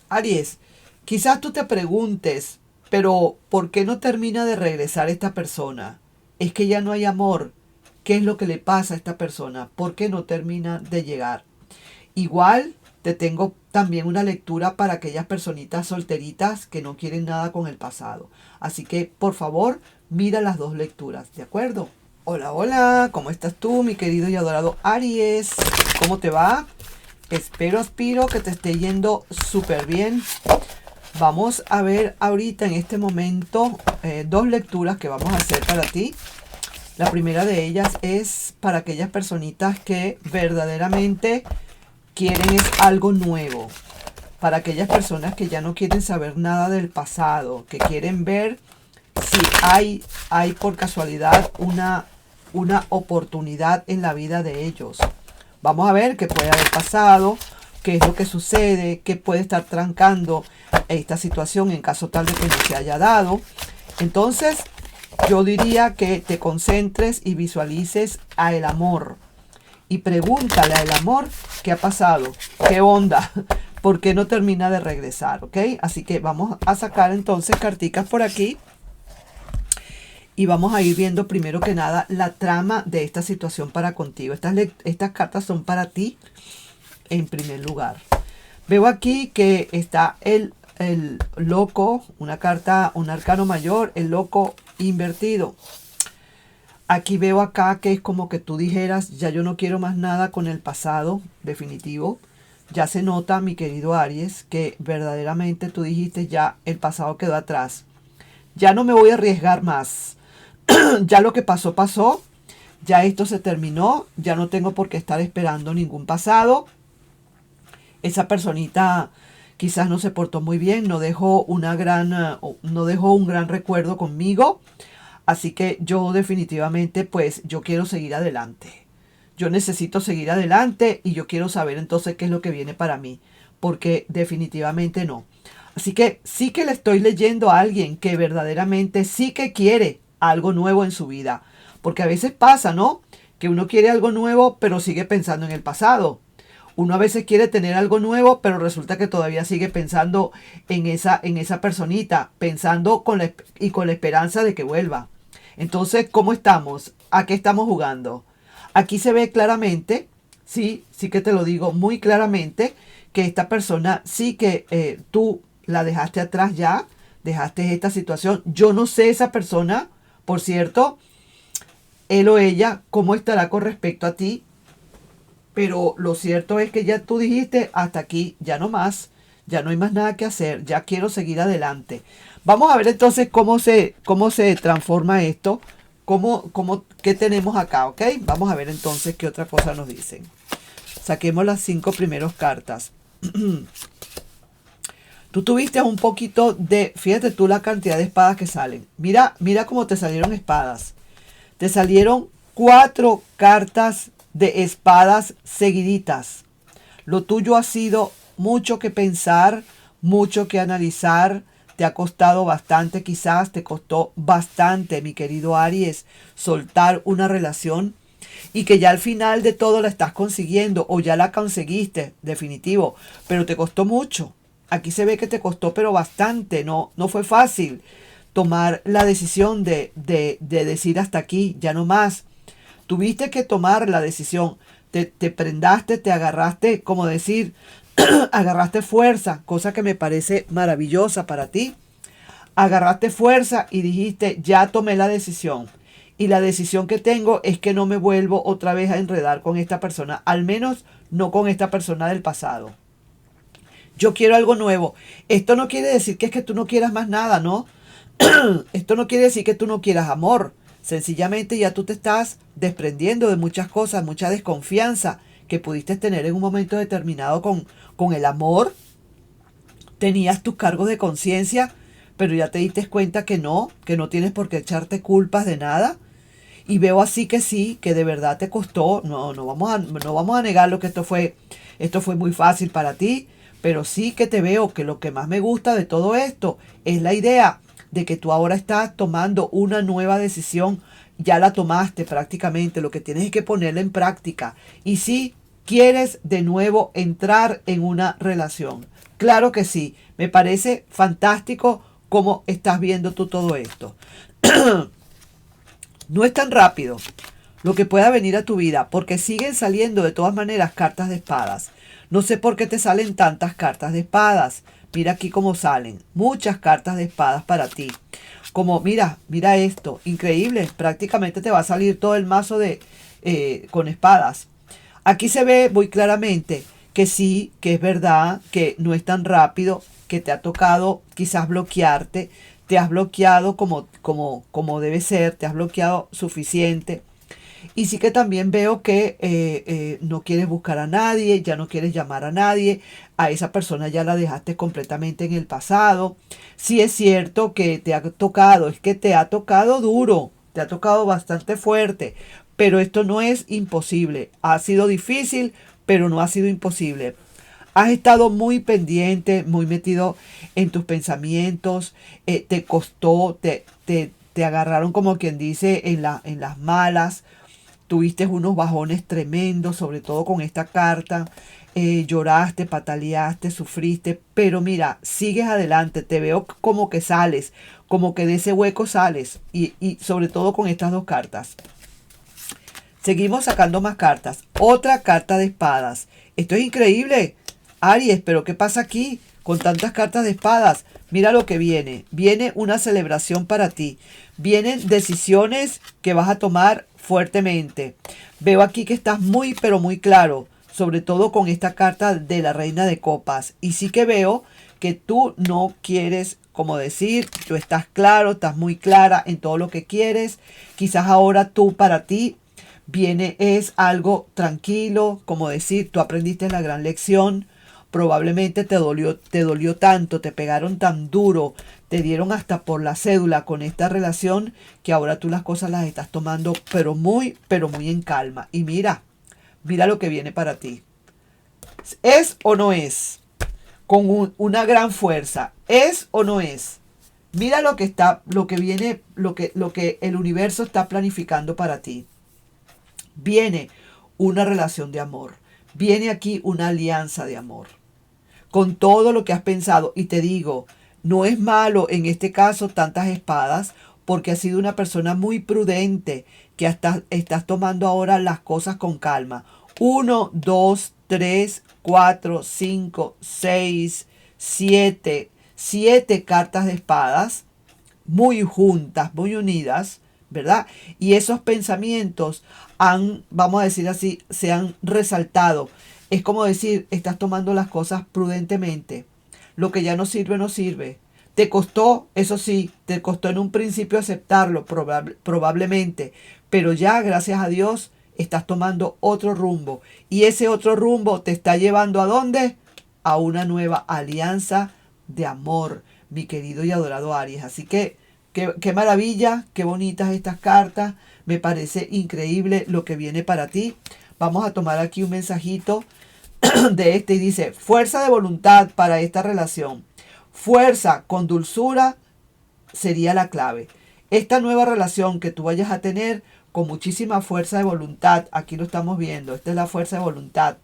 Aries, quizás tú te preguntes, pero ¿por qué no termina de regresar esta persona? Es que ya no hay amor. ¿Qué es lo que le pasa a esta persona? ¿Por qué no termina de llegar? Igual te tengo también una lectura para aquellas personitas solteritas que no quieren nada con el pasado. Así que, por favor, mira las dos lecturas, ¿de acuerdo? Hola, hola, ¿cómo estás tú, mi querido y adorado Aries? ¿Cómo te va? Aspiro que te esté yendo súper bien. Vamos a ver ahorita en este momento dos lecturas que vamos a hacer para ti. La primera de ellas es para aquellas personitas que verdaderamente quieren es algo nuevo. Para aquellas personas que ya no quieren saber nada del pasado, que quieren ver si hay por casualidad una oportunidad en la vida de ellos. Vamos a ver qué puede haber pasado, qué es lo que sucede, qué puede estar trancando esta situación en caso tal de que no se haya dado. Entonces, yo diría que te concentres y visualices a el amor. Y pregúntale al amor qué ha pasado, qué onda, por qué no termina de regresar, ¿ok? Así que vamos a sacar entonces carticas por aquí. Y vamos a ir viendo primero que nada la trama de esta situación para contigo. Estas cartas son para ti en primer lugar. Veo aquí que está el loco, una carta, un arcano mayor, el loco invertido. Aquí veo acá que es como que tú dijeras, ya yo no quiero más nada con el pasado, definitivo. Ya se nota, mi querido Aries, que verdaderamente tú dijiste, ya el pasado quedó atrás. Ya no me voy a arriesgar más. Ya lo que pasó, pasó. Ya esto se terminó. Ya no tengo por qué estar esperando ningún pasado. Esa personita quizás no se portó muy bien, no dejó no dejó un gran recuerdo conmigo. Así que yo definitivamente, pues yo quiero seguir adelante. Yo necesito seguir adelante y yo quiero saber entonces qué es lo que viene para mí. Porque definitivamente no. Así que sí que le estoy leyendo a alguien que verdaderamente sí que quiere algo nuevo en su vida. Porque a veces pasa, ¿no? Que uno quiere algo nuevo, pero sigue pensando en el pasado. Uno a veces quiere tener algo nuevo, pero resulta que todavía sigue pensando en esa personita, pensando con la esperanza de que vuelva. Entonces, ¿cómo estamos? ¿A qué estamos jugando? Aquí se ve claramente, sí que te lo digo muy claramente, que esta persona sí que tú la dejaste atrás ya, dejaste esta situación. Yo no sé esa persona, por cierto, él o ella, cómo estará con respecto a ti, pero lo cierto es que ya tú dijiste, hasta aquí, ya no más, ya no hay más nada que hacer, ya quiero seguir adelante. Vamos a ver entonces cómo se transforma esto, qué tenemos acá, ¿ok? Vamos a ver entonces qué otra cosa nos dicen. Saquemos las 5 primeras cartas. Tú tuviste un poquito de, fíjate tú la cantidad de espadas que salen. Mira cómo te salieron espadas. Te salieron 4 cartas de espadas seguiditas. Lo tuyo ha sido mucho que pensar, mucho que analizar. Te ha costado bastante, quizás te costó bastante, mi querido Aries, soltar una relación y que ya al final de todo la estás consiguiendo o ya la conseguiste, definitivo, pero te costó mucho. Aquí se ve que te costó, pero bastante, no fue fácil tomar la decisión de decir hasta aquí, ya no más. Tuviste que tomar la decisión, te prendaste, te agarraste, como decir, agarraste fuerza, cosa que me parece maravillosa para ti. Agarraste fuerza y dijiste, ya tomé la decisión. Y la decisión que tengo es que no me vuelvo otra vez a enredar con esta persona, al menos no con esta persona del pasado. Yo quiero algo nuevo. Esto no quiere decir que es que tú no quieras más nada, ¿no? Esto no quiere decir que tú no quieras amor. Sencillamente ya tú te estás desprendiendo de muchas cosas, mucha desconfianza que pudiste tener en un momento determinado con el amor. Tenías tus cargos de conciencia, pero ya te diste cuenta que no tienes por qué echarte culpas de nada. Y veo así que sí, que de verdad te costó. No vamos a negar lo que esto fue muy fácil para ti, pero sí que te veo que lo que más me gusta de todo esto es la idea de que tú ahora estás tomando una nueva decisión. Ya la tomaste prácticamente, lo que tienes es que ponerla en práctica. Y sí, quieres de nuevo entrar en una relación. Claro que sí, me parece fantástico cómo estás viendo tú todo esto. No es tan rápido lo que pueda venir a tu vida, porque siguen saliendo de todas maneras cartas de espadas. No sé por qué te salen tantas cartas de espadas. Mira aquí cómo salen. Muchas cartas de espadas para ti. Como, mira esto. Increíble. Prácticamente te va a salir todo el mazo con espadas. Aquí se ve muy claramente que sí, que es verdad, que no es tan rápido, que te ha tocado quizás bloquearte. Te has bloqueado como debe ser. Te has bloqueado suficiente. Y sí que también veo que no quieres buscar a nadie, ya no quieres llamar a nadie, a esa persona ya la dejaste completamente en el pasado. Sí es cierto que te ha tocado, es que te ha tocado duro, te ha tocado bastante fuerte, pero esto no es imposible. Ha sido difícil, pero no ha sido imposible. Has estado muy pendiente, muy metido en tus pensamientos, te costó, te agarraron como quien dice en las malas. Tuviste unos bajones tremendos, sobre todo con esta carta. Lloraste, pataleaste, sufriste, pero mira, sigues adelante. Te veo como que sales, como que de ese hueco sales. Y sobre todo con estas dos cartas. Seguimos sacando más cartas. Otra carta de espadas. Esto es increíble, Aries, pero ¿qué pasa aquí con tantas cartas de espadas? Mira lo que viene. Viene una celebración para ti. Vienen decisiones que vas a tomar fuertemente. Veo aquí que estás muy, pero muy claro. Sobre todo con esta carta de la Reina de Copas. Y sí que veo que tú no quieres, como decir, tú estás claro, estás muy clara en todo lo que quieres. Quizás ahora tú para ti viene es algo tranquilo, como decir, tú aprendiste la gran lección. Probablemente te dolió tanto, te pegaron tan duro, te dieron hasta por la cédula con esta relación que ahora tú las cosas las estás tomando pero muy en calma. Y mira lo que viene para ti. ¿Es o no es? Con una gran fuerza. ¿Es o no es? Mira lo que viene, lo que el universo está planificando para ti. Viene una relación de amor. Viene aquí una alianza de amor. Con todo lo que has pensado. Y te digo, no es malo en este caso tantas espadas, porque has sido una persona muy prudente, que estás tomando ahora las cosas con calma. 1, 2, 3, 4, 5, 6, 7. 7 cartas de espadas, muy juntas, muy unidas, ¿verdad? Y esos pensamientos vamos a decir así, se han resaltado. Es como decir, estás tomando las cosas prudentemente. Lo que ya no sirve, no sirve. Te costó, eso sí, te costó en un principio aceptarlo, probablemente, pero ya, gracias a Dios, estás tomando otro rumbo. Y ese otro rumbo te está llevando ¿a dónde? A una nueva alianza de amor, mi querido y adorado Aries. Así que, qué maravilla, qué bonitas estas cartas. Me parece increíble lo que viene para ti. Vamos a tomar aquí un mensajito de este y dice, fuerza de voluntad para esta relación. Fuerza con dulzura sería la clave. Esta nueva relación que tú vayas a tener con muchísima fuerza de voluntad, aquí lo estamos viendo, esta es la fuerza de voluntad.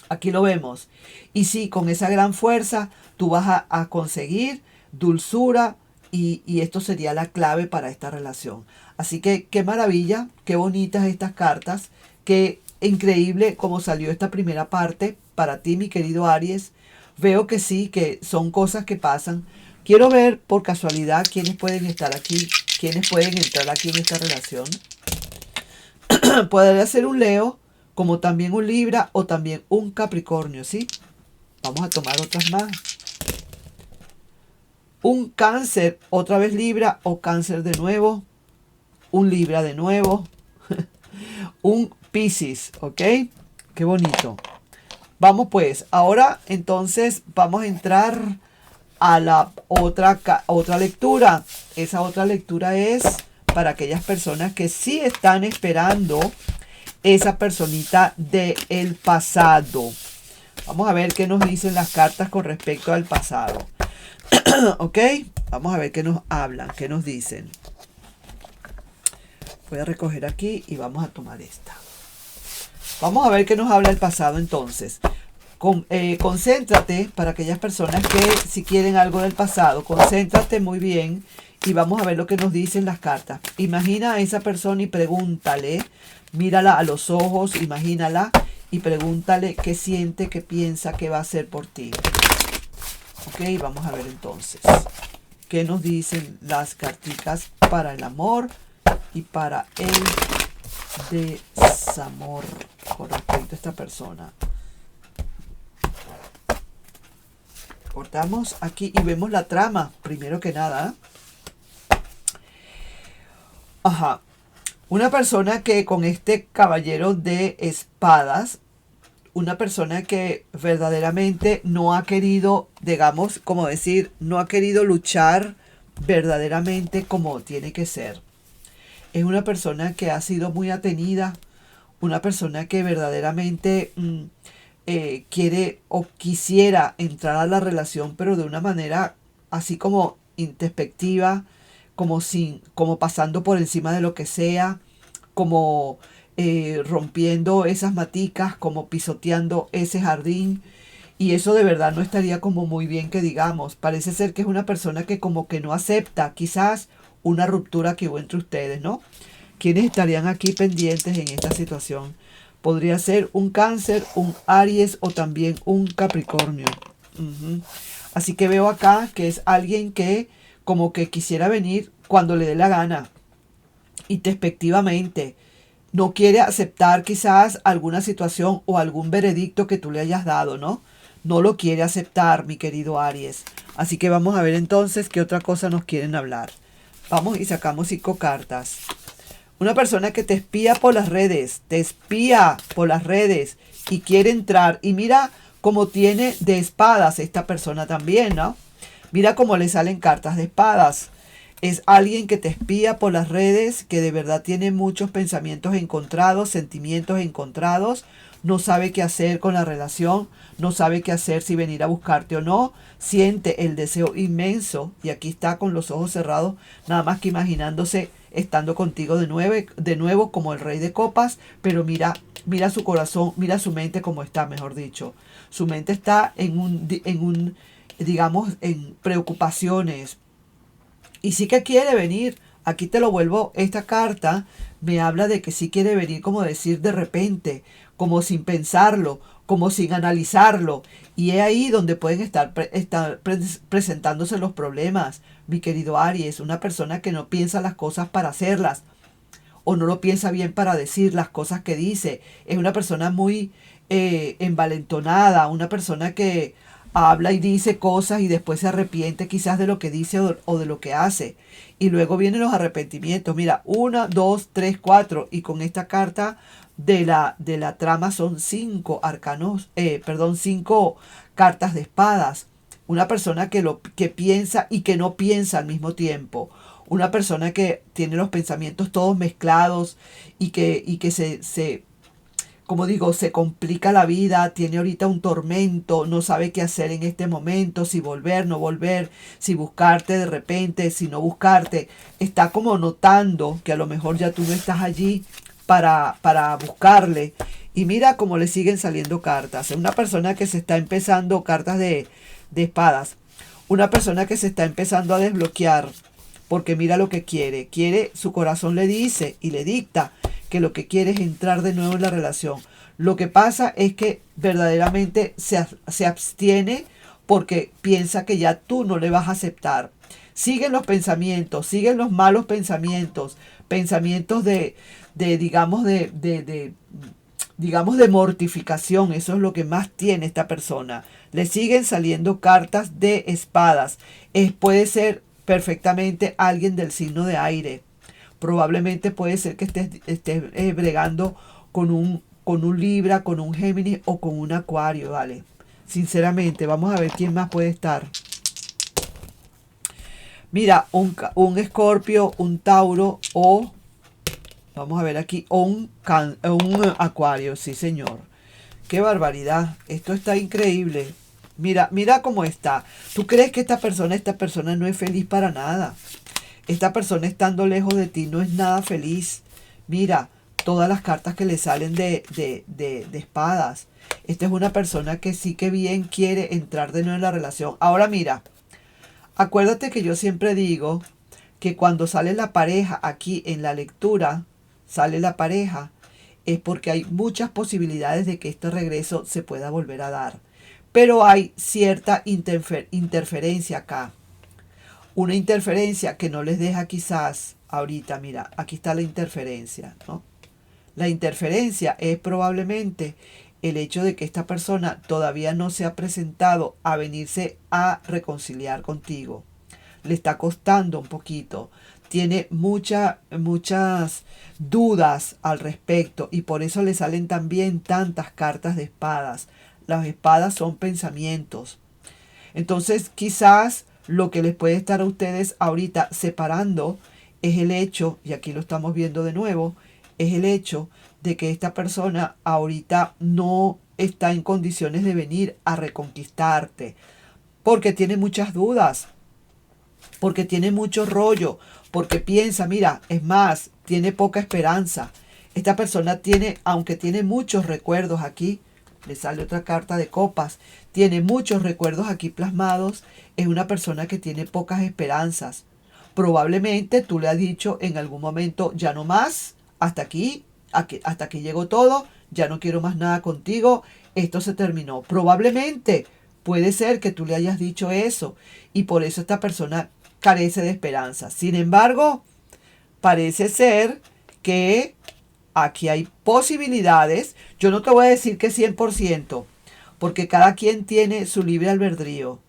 Aquí lo vemos. Y sí, con esa gran fuerza tú vas a conseguir dulzura y esto sería la clave para esta relación. Así que qué maravilla, qué bonitas estas cartas, qué increíble cómo salió esta primera parte para ti, mi querido Aries. Veo que sí, que son cosas que pasan. Quiero ver por casualidad quiénes pueden estar aquí, quiénes pueden entrar aquí en esta relación. Podría ser un Leo, como también un Libra o también un Capricornio, ¿sí? Vamos a tomar otras más. Un Cáncer, otra vez Libra o Cáncer de nuevo. Un Libra de nuevo. Un Piscis, ¿ok? Qué bonito. Vamos pues, ahora entonces vamos a entrar a la otra lectura. Esa otra lectura es para aquellas personas que sí están esperando esa personita del pasado. Vamos a ver qué nos dicen las cartas con respecto al pasado. ¿Ok? Vamos a ver qué nos hablan, qué nos dicen. Voy a recoger aquí y vamos a tomar esta. Vamos a ver qué nos habla el pasado entonces. Concéntrate, para aquellas personas que si quieren algo del pasado, concéntrate muy bien y vamos a ver lo que nos dicen las cartas. Imagina a esa persona y pregúntale, mírala a los ojos, imagínala y pregúntale qué siente, qué piensa, qué va a hacer por ti. Ok, vamos a ver entonces qué nos dicen las carticas para el amor y para el desamor con respecto a esta persona. Cortamos aquí y vemos la trama, primero que nada. Ajá. Una persona que con este caballero de espadas, una persona que verdaderamente no ha querido, digamos, como decir, no ha querido luchar verdaderamente como tiene que ser. Es una persona que ha sido muy atenida, una persona que verdaderamente quiere o quisiera entrar a la relación, pero de una manera así como introspectiva, como pasando por encima de lo que sea, como rompiendo esas maticas, como pisoteando ese jardín. Y eso de verdad no estaría como muy bien que digamos. Parece ser que es una persona que como que no acepta quizás una ruptura que hubo entre ustedes, ¿no? ¿Quiénes estarían aquí pendientes en esta situación? Podría ser un Cáncer, un Aries o también un Capricornio. Así que veo acá que es alguien que como que quisiera venir cuando le dé la gana. Introspectivamente. No quiere aceptar quizás alguna situación o algún veredicto que tú le hayas dado, ¿no? No lo quiere aceptar, mi querido Aries. Así que vamos a ver entonces qué otra cosa nos quieren hablar. Vamos y sacamos 5 cartas. Una persona que te espía por las redes, y quiere entrar. Y mira cómo tiene de espadas esta persona también, ¿no? Mira cómo le salen cartas de espadas. Es alguien que te espía por las redes, que de verdad tiene muchos pensamientos encontrados, sentimientos encontrados. No sabe qué hacer con la relación, no sabe qué hacer, si venir a buscarte o no. Siente el deseo inmenso y aquí está con los ojos cerrados, nada más que imaginándose estando contigo de nuevo como el rey de copas, pero mira su corazón, mira su mente como está, mejor dicho. Su mente está digamos, en preocupaciones. Y sí que quiere venir. Aquí te lo vuelvo, esta carta me habla de que sí quiere venir, como decir de repente, como sin pensarlo, como sin analizarlo. Y es ahí donde pueden estar presentándose los problemas, mi querido Aries. Una persona que no piensa las cosas para hacerlas, o no lo piensa bien para decir las cosas que dice. Es una persona muy envalentonada, una persona que habla y dice cosas y después se arrepiente quizás de lo que dice o de lo que hace. Y luego vienen los arrepentimientos. Mira, 1, 2, 3, 4. Y con esta carta de la trama son 5 arcanos, 5 cartas de espadas. Una persona que piensa y que no piensa al mismo tiempo. Una persona que tiene los pensamientos todos mezclados y que como digo, se complica la vida, tiene ahorita un tormento, no sabe qué hacer en este momento, si volver, no volver, si buscarte de repente, si no buscarte. Está como notando que a lo mejor ya tú no estás allí para buscarle. Y mira cómo le siguen saliendo cartas. Es una persona que se está empezando, cartas de espadas. Una persona que se está empezando a desbloquear. Porque mira lo que quiere. Su corazón le dice y le dicta que lo que quiere es entrar de nuevo en la relación. Lo que pasa es que verdaderamente se abstiene porque piensa que ya tú no le vas a aceptar. Siguen los pensamientos, siguen los malos pensamientos, pensamientos digamos de mortificación. Eso es lo que más tiene esta persona. Le siguen saliendo cartas de espadas. Puede ser perfectamente alguien del signo de aire. Probablemente puede ser que estés bregando con un Libra, con un Géminis o con un Acuario, ¿vale? Sinceramente, vamos a ver quién más puede estar. Mira, un Escorpio, un Tauro o, vamos a ver aquí, o un Acuario, sí señor. ¡Qué barbaridad! Esto está increíble. Mira cómo está. ¿Tú crees que esta persona no es feliz para nada? Esta persona estando lejos de ti no es nada feliz. Mira, todas las cartas que le salen de espadas. Esta es una persona que sí que bien quiere entrar de nuevo en la relación. Ahora mira, acuérdate que yo siempre digo que cuando sale la pareja aquí en la lectura, sale la pareja, es porque hay muchas posibilidades de que este regreso se pueda volver a dar. Pero hay cierta interferencia acá. Una interferencia que no les deja quizás ahorita, mira, aquí está la interferencia, ¿no? La interferencia es probablemente el hecho de que esta persona todavía no se ha presentado a venirse a reconciliar contigo. Le está costando un poquito. Tiene muchas dudas al respecto y por eso le salen también tantas cartas de espadas. Las espadas son pensamientos. Entonces quizás lo que les puede estar a ustedes ahorita separando es el hecho, y aquí lo estamos viendo de nuevo, es el hecho de que esta persona ahorita no está en condiciones de venir a reconquistarte, porque tiene muchas dudas, porque tiene mucho rollo, porque piensa, mira, es más, tiene poca esperanza. Esta persona tiene, aunque tiene muchos recuerdos aquí, le sale otra carta de copas, tiene muchos recuerdos aquí plasmados, es una persona que tiene pocas esperanzas. Probablemente tú le has dicho en algún momento, ya no más, hasta aquí, hasta aquí llegó todo, ya no quiero más nada contigo, esto se terminó. Probablemente puede ser que tú le hayas dicho eso y por eso esta persona carece de esperanza. Sin embargo, parece ser que aquí hay posibilidades. Yo no te voy a decir que 100%, porque cada quien tiene su libre albedrío.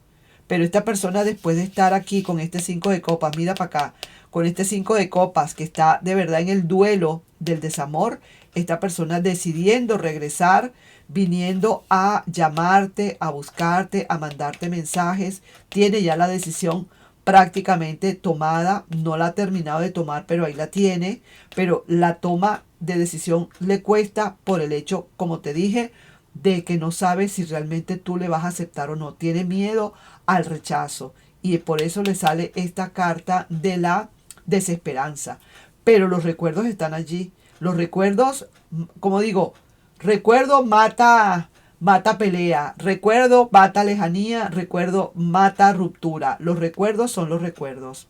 Pero esta persona, después de estar aquí con este 5 de copas, mira para acá, con este 5 de copas que está de verdad en el duelo del desamor, esta persona decidiendo regresar, viniendo a llamarte, a buscarte, a mandarte mensajes, tiene ya la decisión prácticamente tomada, no la ha terminado de tomar, pero ahí la tiene, pero la toma de decisión le cuesta por el hecho, como te dije, de que no sabe si realmente tú le vas a aceptar o no, tiene miedo al rechazo y por eso le sale esta carta de la desesperanza, pero los recuerdos están allí, los recuerdos, como digo, recuerdo mata pelea, recuerdo mata lejanía, recuerdo mata ruptura. Los recuerdos son los recuerdos.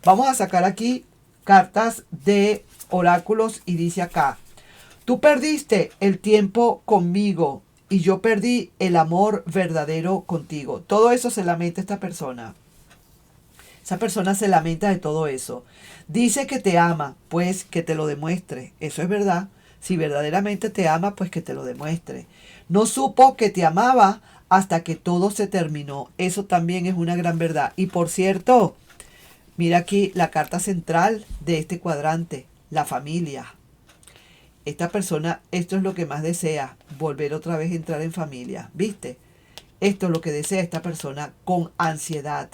Vamos a sacar aquí cartas de oráculos y dice acá, tú perdiste el tiempo conmigo y yo perdí el amor verdadero contigo. Todo eso se lamenta esta persona. Esa persona se lamenta de todo eso. Dice que te ama, pues que te lo demuestre. Eso es verdad. Si verdaderamente te ama, pues que te lo demuestre. No supo que te amaba hasta que todo se terminó. Eso también es una gran verdad. Y por cierto, mira aquí la carta central de este cuadrante, la familia. Esta persona, esto es lo que más desea, volver otra vez a entrar en familia. ¿Viste? Esto es lo que desea esta persona con ansiedad.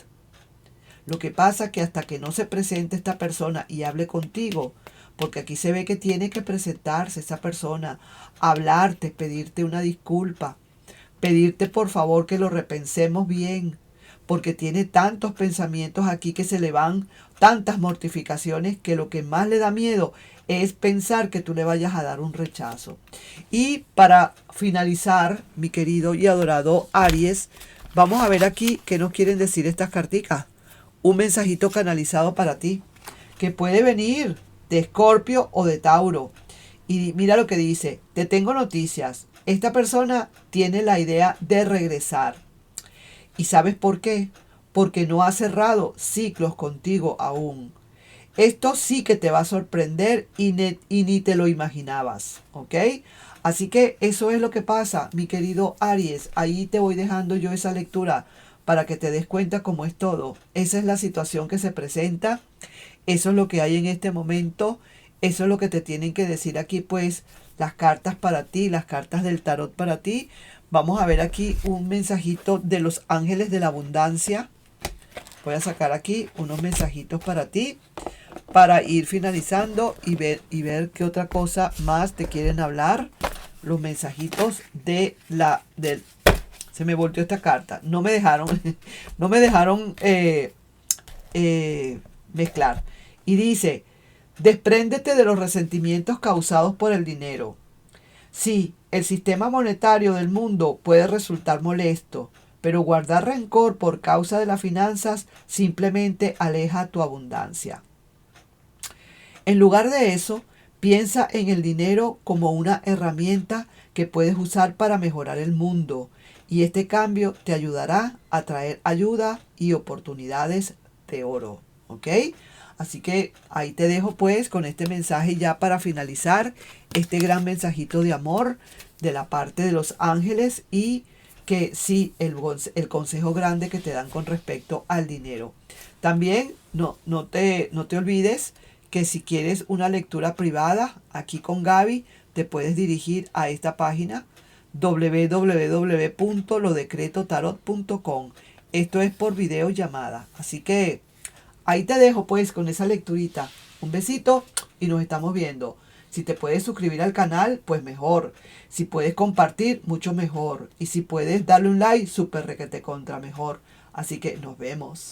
Lo que pasa es que hasta que no se presente esta persona y hable contigo, porque aquí se ve que tiene que presentarse esa persona, hablarte, pedirte una disculpa, pedirte por favor que lo repensemos bien, porque tiene tantos pensamientos aquí que se le van, tantas mortificaciones que lo que más le da miedo es pensar que tú le vayas a dar un rechazo. Y para finalizar, mi querido y adorado Aries, vamos a ver aquí qué nos quieren decir estas carticas. Un mensajito canalizado para ti, que puede venir de Escorpio o de Tauro. Y mira lo que dice, te tengo noticias. Esta persona tiene la idea de regresar. ¿Y sabes por qué? Porque no ha cerrado ciclos contigo aún. Esto sí que te va a sorprender y ni te lo imaginabas, ¿ok? Así que eso es lo que pasa, mi querido Aries. Ahí te voy dejando yo esa lectura para que te des cuenta cómo es todo. Esa es la situación que se presenta. Eso es lo que hay en este momento. Eso es lo que te tienen que decir aquí, pues, las cartas para ti, las cartas del tarot para ti. Vamos a ver aquí un mensajito de los ángeles de la abundancia. Voy a sacar aquí unos mensajitos para ti, para ir finalizando y ver qué otra cosa más te quieren hablar. Los mensajitos se me volteó esta carta. No me dejaron, no me dejaron mezclar. Y dice, despréndete de los resentimientos causados por el dinero. Sí, El sistema monetario del mundo puede resultar molesto, pero guardar rencor por causa de las finanzas simplemente aleja tu abundancia. En lugar de eso, piensa en el dinero como una herramienta que puedes usar para mejorar el mundo, y este cambio te ayudará a traer ayuda y oportunidades de oro. ¿Ok? Así que ahí te dejo pues con este mensaje ya para finalizar este gran mensajito de amor de la parte de los ángeles y que sí, el consejo grande que te dan con respecto al dinero. También no te olvides que si quieres una lectura privada aquí con Gaby, te puedes dirigir a esta página www.lodecretotarot.com. Esto es por videollamada. Así que ahí te dejo pues con esa lecturita. Un besito y nos estamos viendo. Si te puedes suscribir al canal, pues mejor. Si puedes compartir, mucho mejor. Y si puedes darle un like, súper requete contra mejor. Así que nos vemos.